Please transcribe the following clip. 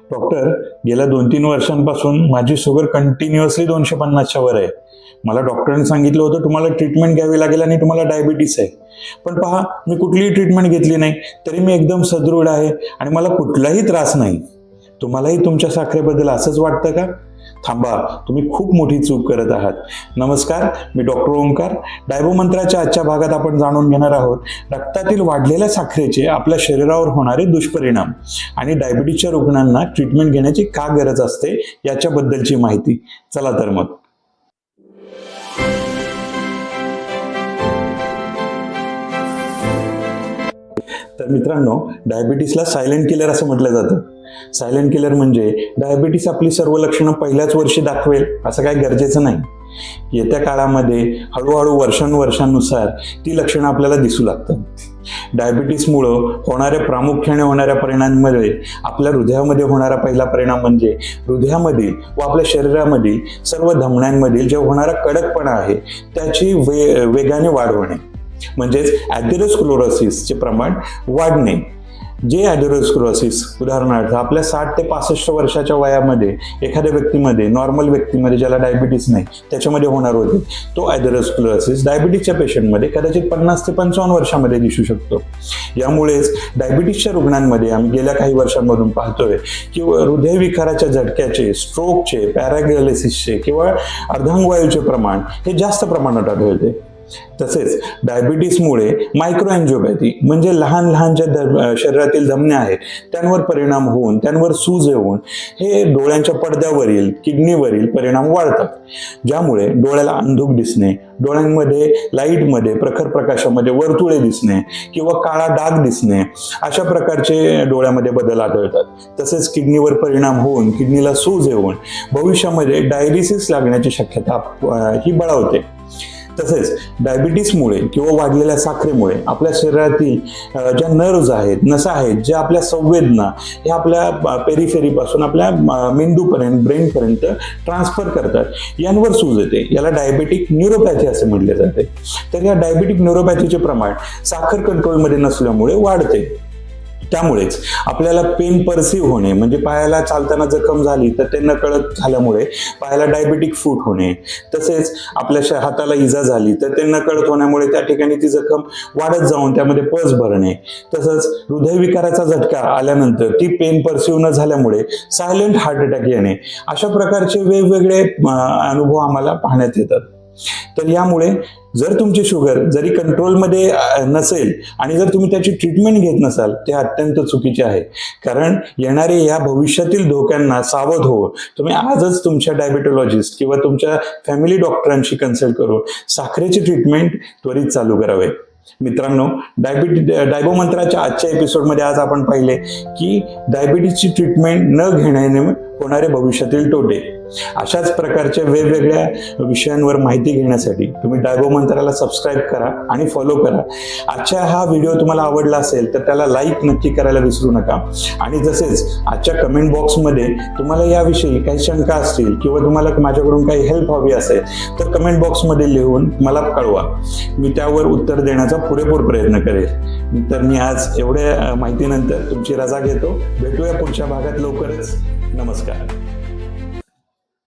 Doctor, गेल्या 2-3 वर्षांपासून माझी शुगर कंटिन्युअसली 250च्या वर आहे. मला डॉक्टरांनी सांगितलं होतं तुम्हाला ट्रीटमेंट घ्यावी लागेल आणि तुम्हाला डायबिटीस आहे. पण पहा, मी कुठलीही ट्रीटमेंट घेतली नाही तरी मी एकदम सदृढ आहे आणि मला कुठलाही त्रास नाही. तुम्हालाही तुमच्या साखरेबद्दल असंच वाटतं का? थांबा, तुम्ही खूप मोठी चूक करत आहात. नमस्कार, मी डॉक्टर ओमकार. डायबो मंत्राच्या आजच्या भागात आपण जाणून घेणार आहोत रक्तातील वाढलेल्या साखरेचे आपल्या शरीरावर होणारे दुष्परिणाम आणि डायबिटीसच्या रुग्णांना ट्रीटमेंट घेण्याची का गरज असते याच्याबद्दलची माहिती. चला तर मग. तर मित्रांनो, डायबिटीसला सायलेंट किलर असं म्हटलं जातं. सायलेंट किलर म्हणजे डायबिटीस आपली सर्व लक्षणं पहिल्याच वर्षी दाखवेल असं काही गरजेचं नाही. येत्या काळामध्ये हळूहळू वर्षानुसार ती लक्षणं आपल्याला दिसू लागतात. डायबिटीसमुळं प्रामुख्याने होणाऱ्या परिणामांमध्ये आपल्या हृदयामध्ये होणारा पहिला परिणाम म्हणजे हृदयामधील व आपल्या शरीरामधील सर्व धमन्यांमधील जे होणारा कडकपणा आहे त्याची वेगाने वाढ होणे, म्हणजेच ॲथेरोस्क्लेरोसिसचे प्रमाण वाढणे. जे ॲथेरोस्क्लेरोसिस उदाहरणार्थ आपल्या 60 ते 65 वर्षाच्या वयामध्ये एखाद्या व्यक्तीमध्ये, नॉर्मल व्यक्तीमध्ये ज्याला डायबिटीस नाही त्याच्यामध्ये होणार होते, तो ॲथेरोस्क्लेरोसिस डायबिटीसच्या पेशंटमध्ये कदाचित 50 ते 55 वर्षामध्ये दिसू शकतो. यामुळेच डायबिटीसच्या रुग्णांमध्ये आम्ही गेल्या काही वर्षांमधून पाहतोय की हृदयविकाराच्या झटक्याचे, स्ट्रोकचे, पॅरालिसिसचे किंवा अर्धांगवायूचे प्रमाण हे जास्त प्रमाणात आढळते. तसेच डायबिटीसमुळे मायक्रोअँजिओपॅथी म्हणजे लहान लहान ज्या शरीरातील धमन्या आहेत त्यांवर परिणाम होऊन, त्यांवर सूज येऊन हे डोळ्यांच्या पडद्यावरील, किडनीवरील परिणाम वाढतात, ज्यामुळे डोळ्याला अंधुक दिसणे, डोळ्यांमध्ये लाईटमध्ये, प्रखर प्रकाशामध्ये वर्तुळे दिसणे किंवा काळा डाग दिसणे अशा प्रकारचे डोळ्यामध्ये बदल आढळतात. तसेच किडनीवर परिणाम होऊन, किडनीला सूज येऊन भविष्यामध्ये डायलिसिस लागण्याची शक्यता ही बळावते. तसेच डायबिटीसमुळे किंवा वाढलेल्या साखरेमुळे आपल्या शरीरातील ज्या नर्व्ज आहेत, नसा आहेत, ज्या आपल्या संवेदना हे आपल्या पेरिफेरीपासून आपल्या मेंदूपर्यंत, ब्रेनपर्यंत ट्रान्सफर करतात, यांवर सूज येते. याला डायबेटिक न्यूरोपॅथी असे म्हटले जाते. तर या डायबेटिक न्यूरोपॅथीचे प्रमाण साखर कंट्रोलमध्ये नसल्यामुळे वाढते. त्यामुळेच आपल्याला पेन परसिव्ह होणे, म्हणजे पायाला चालताना जखम झाली तर ते नकळत झाल्यामुळे पायाला डायबेटिक फूट होणे, तसेच आपल्या हाताला इजा झाली तर ते नकळत होण्यामुळे त्या ठिकाणी ती जखम वाढत जाऊन त्यामध्ये पस भरणे, तसंच हृदयविकाराचा झटका आल्यानंतर ती पेन परसिव्ह न झाल्यामुळे सायलेंट हार्ट अटॅक येणे, अशा प्रकारचे वेगवेगळे अनुभव आम्हाला पाहण्यात येतात. तर यामुळे जर तुमची शुगर जरी कंट्रोलमध्ये नसेल आणि जर तुम्ही त्याची ट्रीटमेंट घेत नसाल, ते अत्यंत चुकीचे आहे. कारण येणारे या भविष्यातील धोक्यांना सावध होऊन तुम्ही आजच तुमच्या डायबेटॉलॉजिस्ट किंवा तुमच्या फॅमिली डॉक्टरांशी कन्सल्ट करून साखरेची ट्रीटमेंट त्वरित चालू करावे. मित्रांनो, डायबो मंत्राच्या आजच्या एपिसोडमध्ये आज आपण पाहिले की डायबिटीसची ट्रीटमेंट न घेण्याने होणारे भविष्यातील तोटे. अशाच प्रकारच्या वेगवेगळ्या विषयांवर माहिती घेण्यासाठी तुम्ही डायबो मंत्राला सबस्क्राईब करा आणि फॉलो करा. आजच्या हा व्हिडिओ तुम्हाला आवडला असेल तर त्याला लाईक नक्की करायला विसरू नका. आणि तसेच आजच्या कमेंट बॉक्समध्ये तुम्हाला याविषयी काही शंका असतील किंवा तुम्हाला माझ्याकडून काही हेल्प हवी असेल तर कमेंट बॉक्समध्ये लिहून मला कळवा. मी त्यावर उत्तर देण्याचा पुरेपूर प्रयत्न करेल. तर मी आज एवढ्या माहितीनंतर तुमची रजा घेतो. भेटूया पुढच्या भागात लवकरच. नमस्कार.